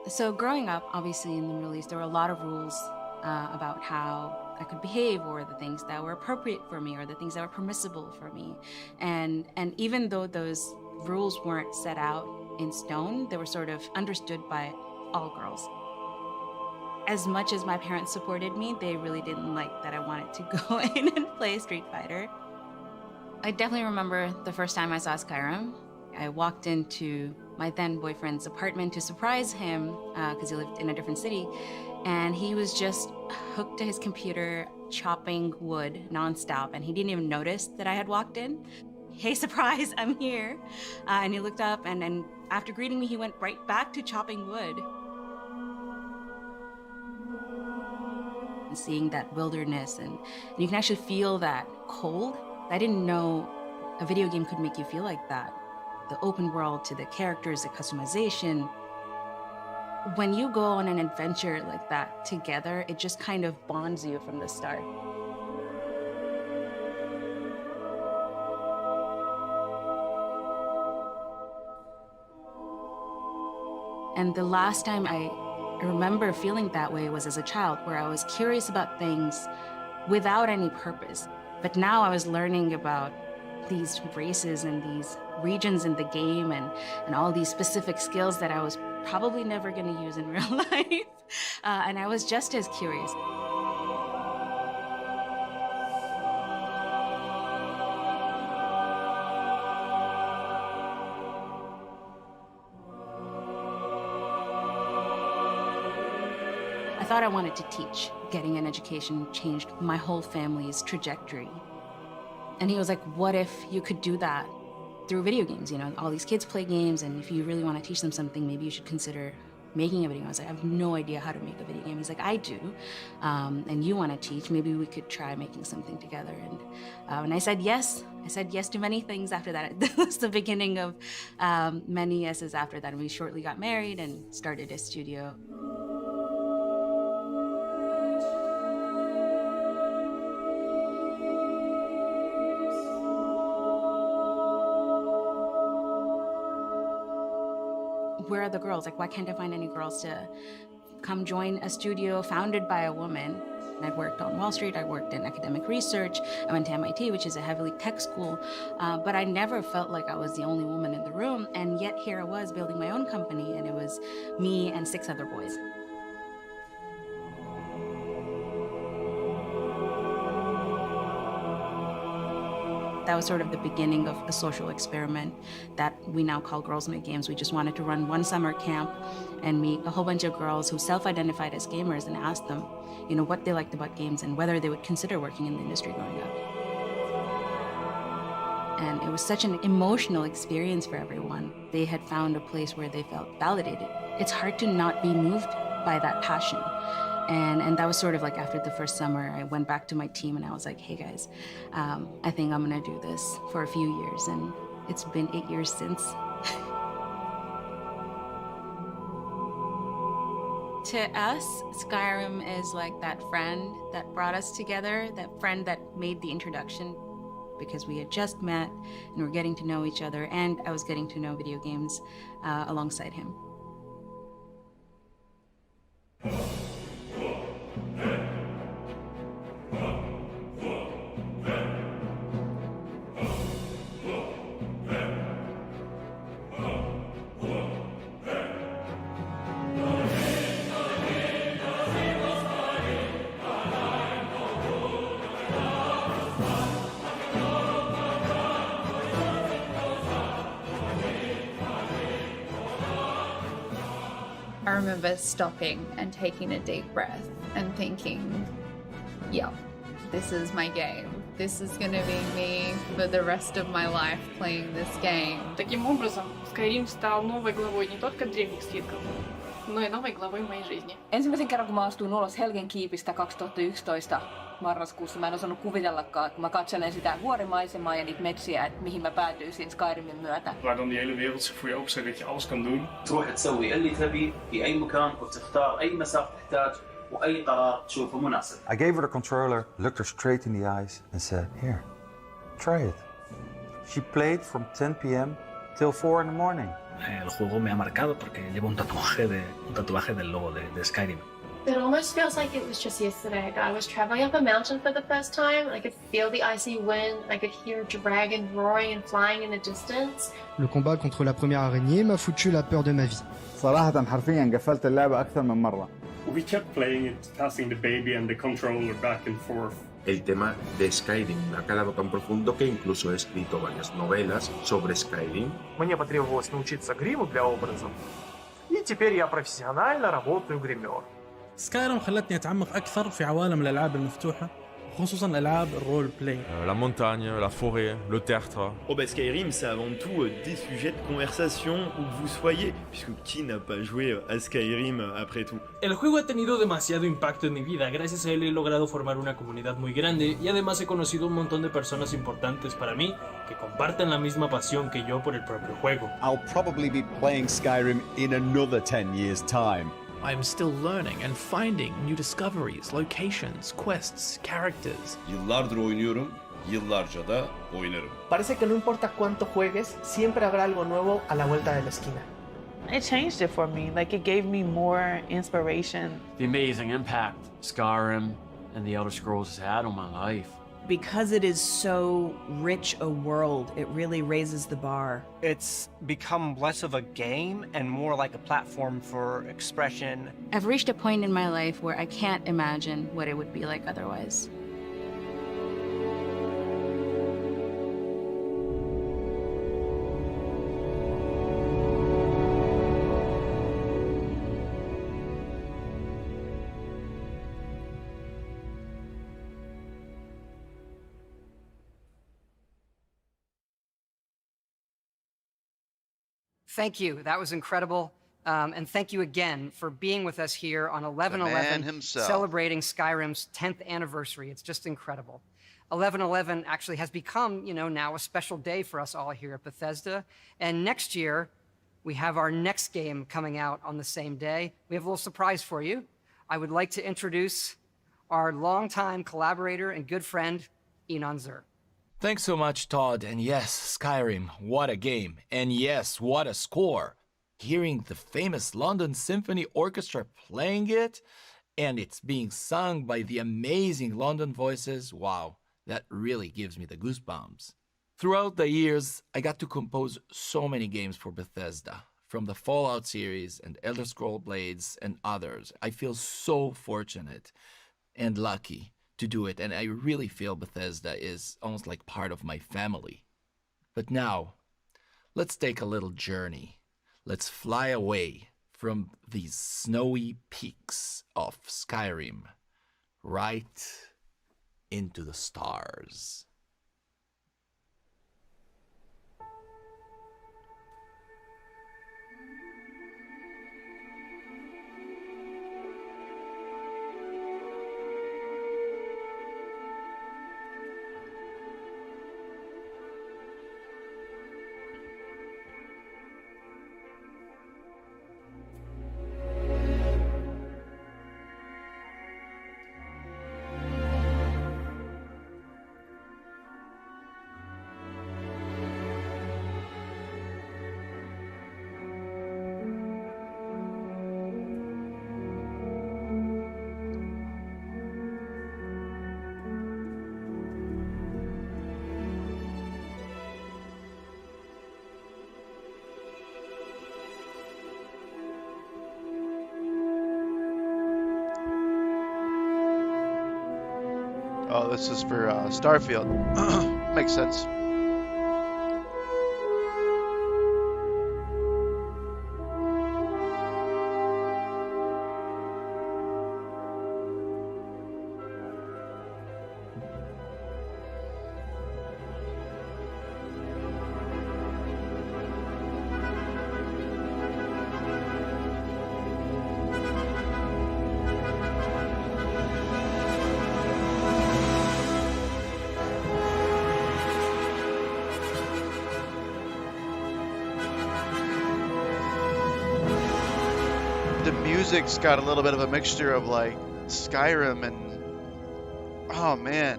So growing up, obviously in the Middle East, there were a lot of rules about how I could behave, or the things that were appropriate for me, or the things that were permissible for me. And even though those rules weren't set out in stone, they were sort of understood by all girls. As much as my parents supported me, they really didn't like that I wanted to go in and play Street Fighter. I definitely remember the first time I saw Skyrim. I walked into my then boyfriend's apartment to surprise him because he lived in a different city, and he was just hooked to his computer chopping wood nonstop, and he didn't even notice that I had walked in. Hey, surprise, I'm here. And he looked up, and after greeting me, he went right back to chopping wood. And seeing that wilderness, and you can actually feel that cold. I didn't know a video game could make you feel like that. The open world, to the characters, the customization. When you go on an adventure like that together, it just kind of bonds you from the start. And the last time I remember feeling that way was as a child, where I was curious about things without any purpose. But now I was learning about these races and these regions in the game, and all these specific skills that I was probably never going to use in real life. And I was just as curious. I thought I wanted to teach. Getting an education changed my whole family's trajectory. And he was like, what if you could do that through video games? You know, all these kids play games, and if you really want to teach them something, maybe you should consider making a video game. I was like, I have no idea how to make a video game. He's like, I do. And you want to teach, maybe we could try making something together. And I said yes. I said yes to many things after that. That was the beginning of many yeses after that. And we shortly got married and started a studio. Where are the girls? Like, why can't I find any girls to come join a studio founded by a woman? And I'd worked on Wall Street, I worked in academic research, I went to MIT, which is a heavily tech school, but I never felt like I was the only woman in the room, and yet here I was building my own company, and it was me and 6 other boys. That was sort of the beginning of a social experiment that we now call Girls Make Games. We just wanted to run one summer camp and meet a whole bunch of girls who self-identified as gamers and ask them, you know, what they liked about games and whether they would consider working in the industry growing up. And it was such an emotional experience for everyone. They had found a place where they felt validated. It's hard to not be moved by that passion. And that was sort of like after the first summer, I went back to my team and I was like, hey guys, I think I'm gonna do this for a few years. And it's been 8 years since. To us, Skyrim is like that friend that brought us together, that friend that made the introduction, because we had just met and were getting to know each other, and I was getting to know video games alongside him. I remember stopping and taking a deep breath and thinking, yeah, this is my game. This is gonna be me for the rest of my life playing this game. Таким образом, Skyrim стал новой главой не только древних свитков, но и новой главой моей жизни. Ensimmäisen kerran, kun mä astuin ulos Helgen kiipistä 2011 marraskuussa, mä en osannut kuvitellakaan, kun mä katselen sitä vuorimaisemaa ja niitä metsiä, että mihin mä päätyisin Skyrimin myötä. Waar dan die hele wereld zich voor je openzet dat je alles kan doen. تروح تسوي اللي تبي في أي مكان وتختار أي مساحة تحتاج وأي قرار تشوفه مناسب. I gave her the controller, looked her straight in the eyes and said, here, try it. She played from 10 p.m. till 4 in the morning. El juego me ha marcado porque llevo un tatuaje del logo de Skyrim. It almost feels like it was just yesterday that I was traveling up a mountain for the first time. I could feel the icy wind. I could hear a dragon roaring and flying in the distance. Le combat contre la première araignée m'a foutu la peur de ma vie. صراحة حرفيا قفلت اللعبة أكثر من مرة. We kept playing it, passing the baby and the controller back and forth. El tema de Skyrim me ha calado tan profundo que incluso he escrito varias novelas sobre Skyrim. Мне потребовалось научиться гриму для образов, и теперь я профессионально работаю гример. سكايرم خلتني أتعمق أكثر في عوالم الألعاب المفتوحة خصوصا ألعاب الرول بلاي. La montagne, la forêt, le tertre. Oh bah Skyrim, c'est avant tout des sujets de conversation où que vous soyez, puisque qui n'a pas joué à Skyrim après tout. El juego ha tenido demasiado impacto en mi vida, gracias a él he logrado formar una comunidad muy grande y además he conocido un montón de personas importantes para mí que comparten la misma pasión que yo por el propio juego. I'll probably be playing Skyrim in another 10 years' time. I'm still learning and finding new discoveries, locations, quests, characters. Yıllardır oynuyorum, yıllarca da oynarım. Parece que no importa cuánto juegues, siempre habrá algo nuevo a la vuelta de la esquina. It changed it for me, like it gave me more inspiration. The amazing impact Skyrim and the Elder Scrolls has had on my life. Because it is so rich a world, it really raises the bar. It's become less of a game and more like a platform for expression. I've reached a point in my life where I can't imagine what it would be like otherwise. Thank you. That was incredible. And thank you again for being with us here on 11/11, celebrating Skyrim's 10th anniversary. It's just incredible. 11/11 actually has become, now a special day for us all here at Bethesda. And next year, we have our next game coming out on the same day. We have a little surprise for you. I would like to introduce our longtime collaborator and good friend, Enon Zur. Thanks so much, Todd. And yes, Skyrim, what a game. And yes, what a score. Hearing the famous London Symphony Orchestra playing it, and it's being sung by the amazing London voices, wow, that really gives me the goosebumps. Throughout the years, I got to compose so many games for Bethesda, from the Fallout series and Elder Scrolls Blades and others. I feel so fortunate and lucky to do it, and I really feel Bethesda is almost like part of my family. But now, let's take a little journey. Let's fly away from these snowy peaks of Skyrim, right into the stars. Oh, this is for Starfield. Makes sense. The music's got a little bit of a mixture of like Skyrim and oh man,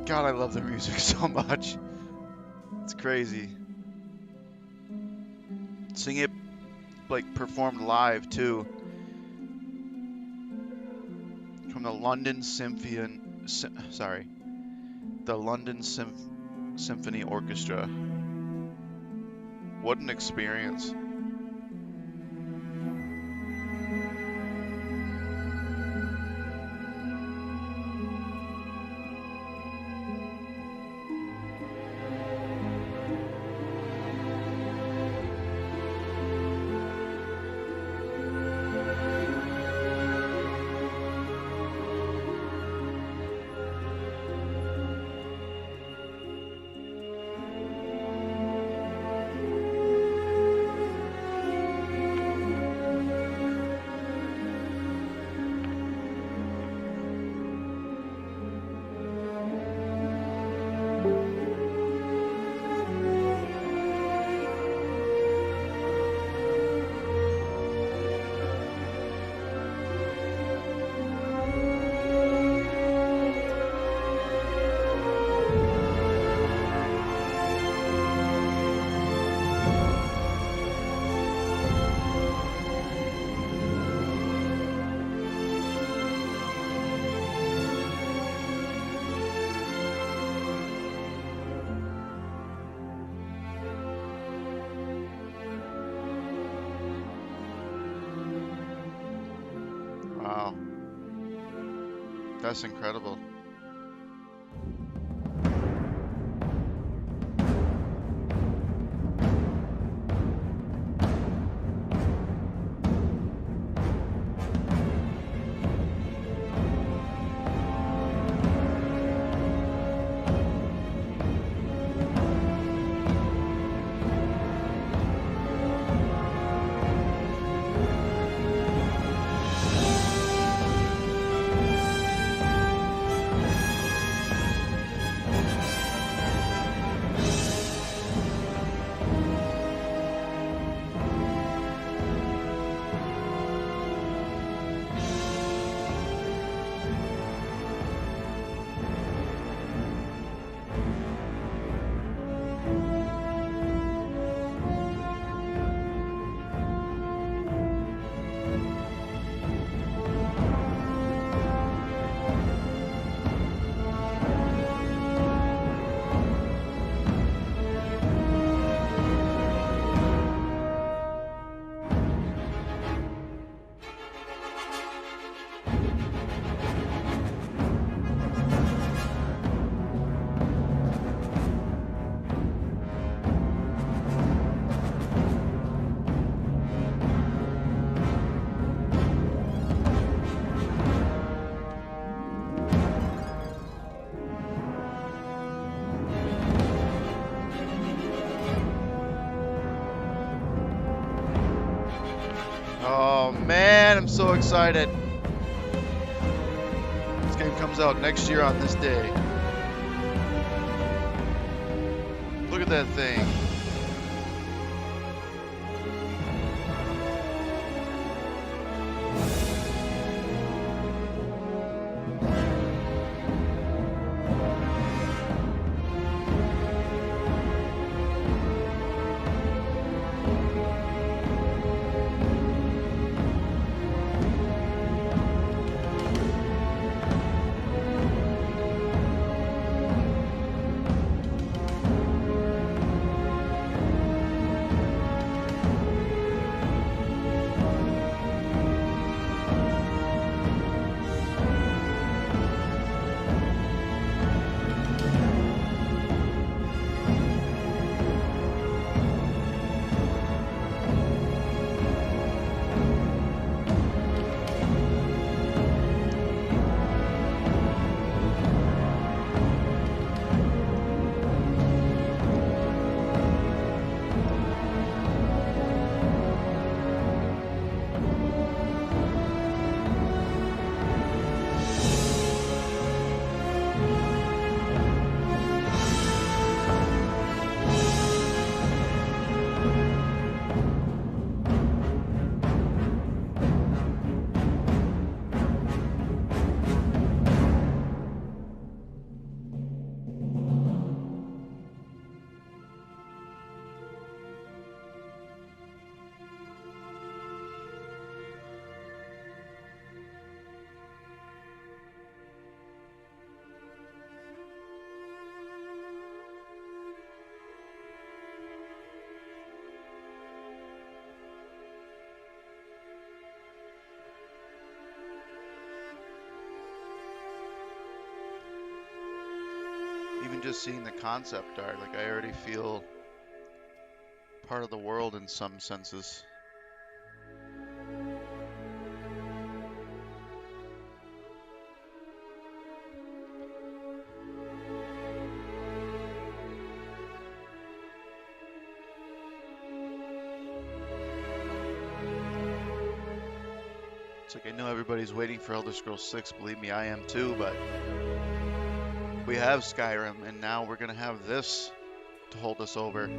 God, I love the music so much. It's crazy. Seeing it like performed live too. From the London Symphony Orchestra. What an experience. Wow. That's incredible. Oh man, I'm so excited. This game comes out next year on this day. Look at that thing. even just seeing the concept art, like I already feel part of the world in some senses. It's like, I know everybody's waiting for Elder Scrolls 6, believe me, I am too, but we have Skyrim, and now we're gonna have this to hold us over.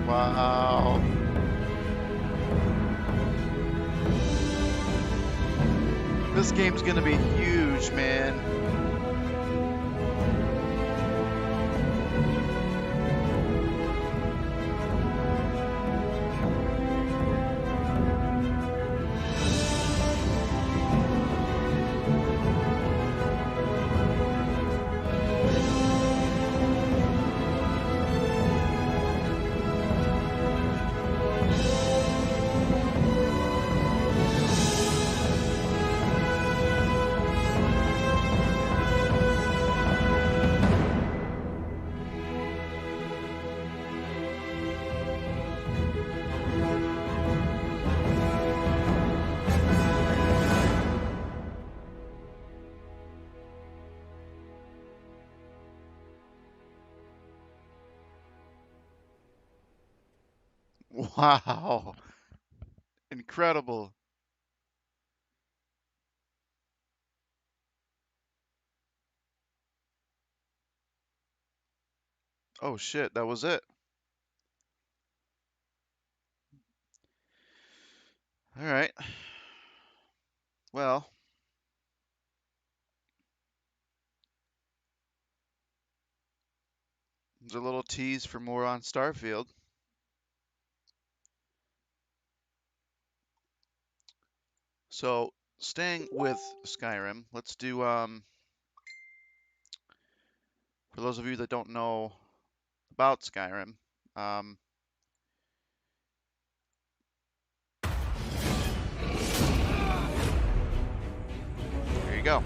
Wow. This game's gonna be huge, man. Wow. Incredible. Oh shit, that was it. All right. Well, there's a little tease for more on Starfield. So, staying with Skyrim, let's do for those of you that don't know about Skyrim, there you go.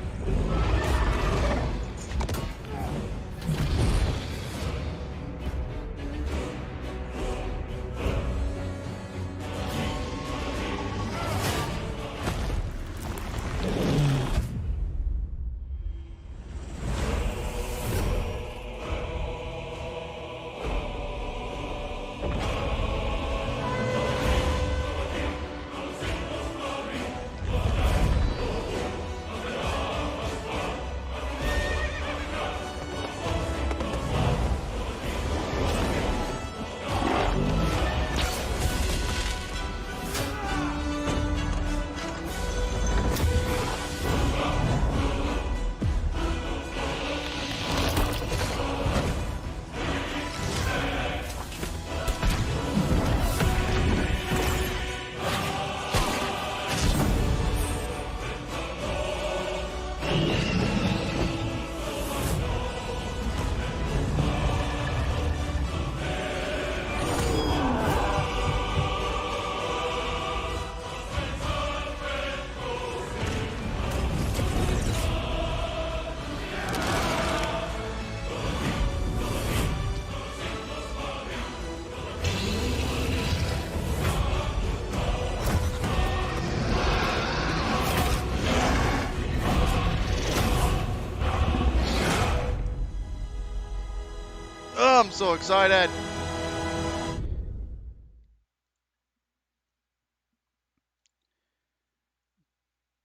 so excited.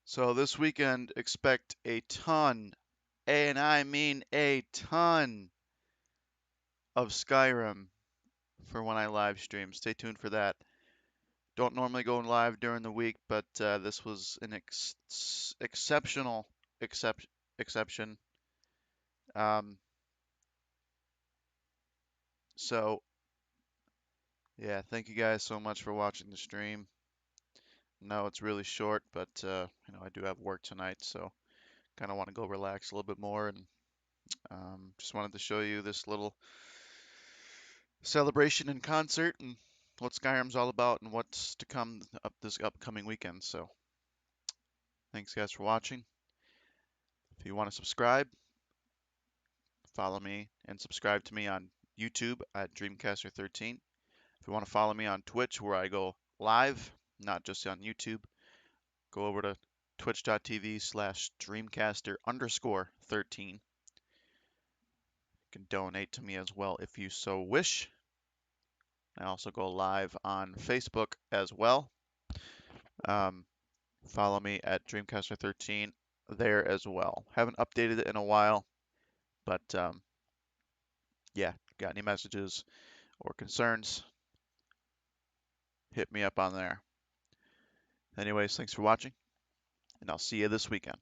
So this weekend, expect a ton, and I mean a ton, of Skyrim for when I live stream. Stay tuned for that. Don't normally go live during the week, but this was an exceptional exception. So yeah, thank you guys so much for watching the stream. No, it's really short, but you know, I do have work tonight, so kind of want to go relax a little bit more, and just wanted to show you this little celebration and concert and what Skyrim's all about and what's to come up this upcoming weekend. So thanks guys for watching. If you want to subscribe, follow me and subscribe to me on YouTube at Dreamcaster13. If you want to follow me on Twitch, where I go live, not just on YouTube, go over to twitch.tv/Dreamcaster_13. You can donate to me as well if you so wish. I also go live on Facebook as well. Follow me at Dreamcaster13 there as well. Haven't updated it in a while, but yeah, got any messages or concerns, hit me up on there. Anyways, thanks for watching, and I'll see you this weekend.